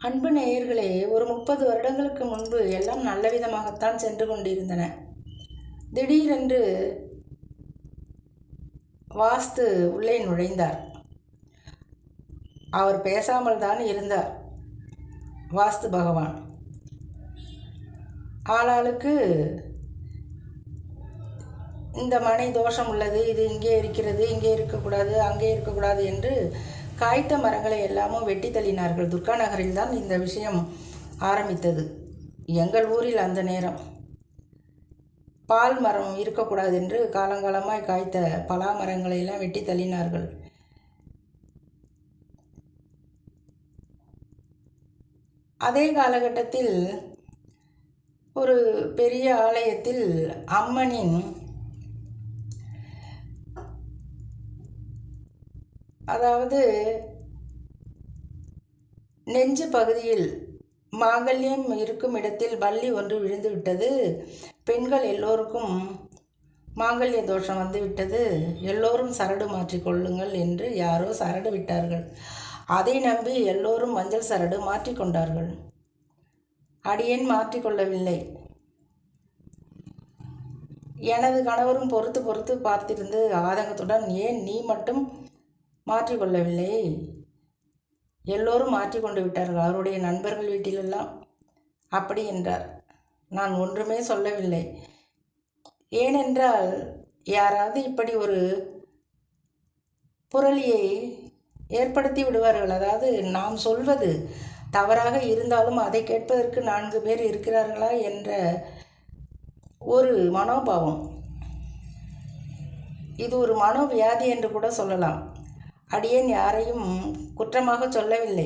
அன்பு நேயர்களே, ஒரு 30 வருடங்களுக்கு முன்பு எல்லாம் நல்ல விதமாகத்தான் சென்று கொண்டிருந்தன. திடீரென்று வாஸ்து உள்ளே நுழைந்தார். அவர் பேசாமல் தான் இருந்தார். வாஸ்து பகவான் ஆளாளுக்கு இந்த மனை தோஷம் உள்ளது, இது இங்கே இருக்கிறது, இங்கே இருக்கக்கூடாது, அங்கே இருக்கக்கூடாது என்று காய்த்த மரங்களை எல்லாமும் வெட்டி தள்ளினார்கள். துர்கா நகரில் தான் இந்த விஷயம் ஆரம்பித்தது. எங்கள் ஊரில் அந்த நேரம் பால் மரம் இருக்கக்கூடாது என்று காலங்காலமாய் காய்த்த பலா மரங்களை எல்லாம் வெட்டி தள்ளினார்கள். அதே காலகட்டத்தில் ஒரு பெரிய ஆலயத்தில் அம்மனின் அதாவது நெஞ்சு பகுதியில் மாங்கல்யம் இருக்கும் இடத்தில் பல்லி ஒன்று விழுந்து விட்டது. பெண்கள் எல்லோருக்கும் மாங்கல்ய தோஷம் வந்து விட்டது, எல்லோரும் சரடு மாற்றிக்கொள்ளுங்கள் என்று யாரோ சரடு விட்டார்கள். அதை நம்பி எல்லோரும் மஞ்சள் சரடு மாற்றிக்கொண்டார்கள். அடியேன் மாற்றிக்கொள்ளவில்லை. எனது கணவரும் பொறுத்து பொறுத்து பார்த்திருந்து ஆதங்கத்துடன், ஏன் நீ மட்டும் மாற்றிக்கொள்ளவில்லை? எல்லோரும் மாற்றிக்கொண்டு விட்டார்கள், அவருடைய நண்பர்கள் வீட்டிலெல்லாம் அப்படி என்றார். நான் ஒன்றுமே சொல்லவில்லை. ஏனென்றால் யாராவது இப்படி ஒரு புரளியை ஏற்படுத்தி விடுவார்கள். அதாவது நாம் சொல்வது தவறாக இருந்தாலும் அதை கேட்பதற்கு 4 பேர் இருக்கிறார்களா என்ற ஒரு மனோபாவம். இது ஒரு மனோவியாதி என்று கூட சொல்லலாம். அடியேன் யாரையும் குற்றமாக சொல்லவில்லை.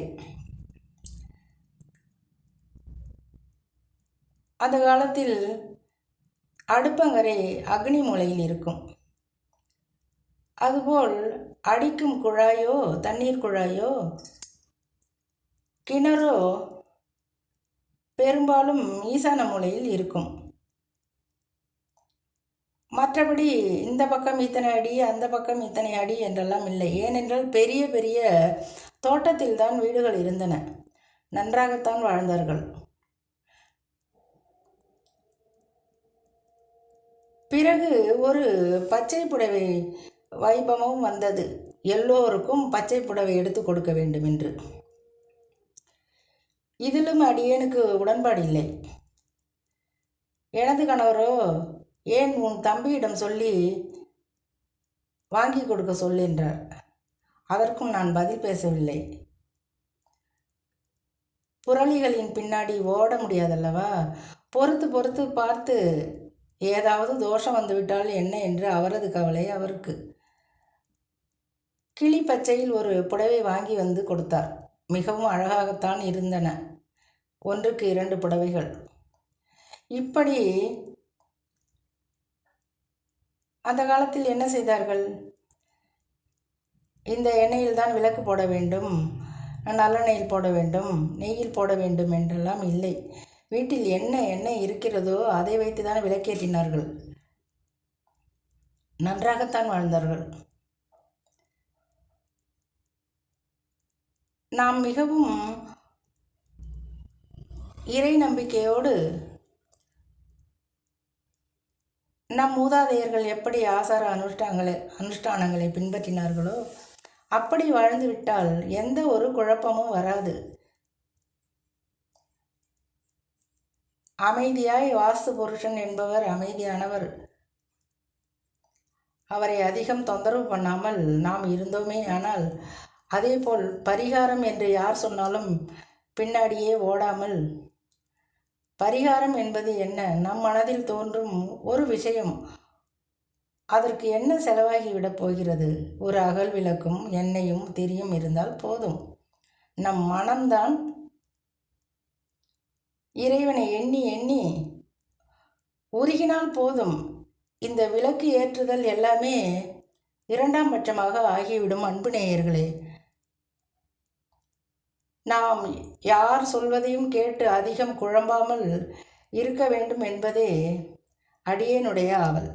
அந்த காலத்தில் அடுப்பங்கரை அக்னி மூலையில் இருக்கும். அதுபோல் அடிக்கும் குழாயோ தண்ணீர் குழாயோ கிணறோ பெரும்பாலும் ஈசான மூலையில் இருக்கும். மற்றபடி இந்த பக்கம் இத்தனை அடி, அந்த பக்கம் இத்தனை அடி என்றெல்லாம் இல்லை. ஏனென்றால் பெரிய பெரிய தோட்டத்தில் தான் வீடுகள் இருந்தன. நன்றாகத்தான் வாழ்ந்தார்கள். பிறகு ஒரு பச்சை புடவை வைபவமும் வந்தது. எல்லோருக்கும் பச்சை புடவை எடுத்து கொடுக்க வேண்டும் என்று. இதிலும் அடியேனுக்கு உடன்பாடு இல்லை. எனது கணவரோ, ஏன் உன் தம்பியிடம் சொல்லி வாங்கி கொடுக்க சொல் என்றார். அதற்கும் நான் பதில் பேசவில்லை. புரளிகளின் பின்னாடி ஓட முடியாதல்லவா? பொறுத்து பொறுத்து பார்த்து ஏதாவது தோஷம் வந்துவிட்டால் என்ன என்று அவரது கவலை அவருக்கு. கிளி பச்சையில் ஒரு புடவை வாங்கி வந்து கொடுத்தார். மிகவும் அழகாகத்தான் இருந்தன. 1க்கு 2 புடவைகள். இப்படி அந்த காலத்தில் என்ன செய்தார்கள்? இந்த எண்ணெயில் தான் விளக்கு போட வேண்டும், நல்லெண்ணெயில் போட வேண்டும், நெய்யில் போட வேண்டும் என்றெல்லாம் இல்லை. வீட்டில் என்ன எண்ணெய் இருக்கிறதோ அதை வைத்து தான் விளக்கேற்றினார்கள். நன்றாகத்தான் வாழ்ந்தார்கள். நாம் மிகவும் இறை நம்பிக்கையோடு நம் மூதாதையர்கள் எப்படி ஆசார அனுஷ்டானங்களை பின்பற்றினார்களோ அப்படி வாழ்ந்து விட்டால் எந்த ஒரு குழப்பமும் வராது. அமைதியாய் வாஸ்து புருஷன் என்பவர் அமைதியானவர். அவரை அதிகம் தொந்தரவு பண்ணாமல் நாம் இருந்தோமே ஆனால், அதேபோல் பரிகாரம் என்று யார் சொன்னாலும் பின்னாடியே ஓடாமல், பரிகாரம் என்பது என்ன? நம் மனதில் தோன்றும் ஒரு விஷயம், அதற்கு என்ன செலவாகிவிடப் போகிறது? ஒரு அகல் விளக்கும் எண்ணெயும் திரியும் இருந்தால் போதும். நம் மனம்தான் இறைவனை எண்ணி எண்ணி உருகினால் போதும். இந்த விளக்கு ஏற்றுதல் எல்லாமே 2ஆம் பட்சமாக ஆகிவிடும். அன்பு நேயர்களே, நாம் யார் சொல்வதையும் கேட்டு அதிகம் குழம்பாமல் இருக்க வேண்டும் என்பதே அடியேனுடைய ஆவல்.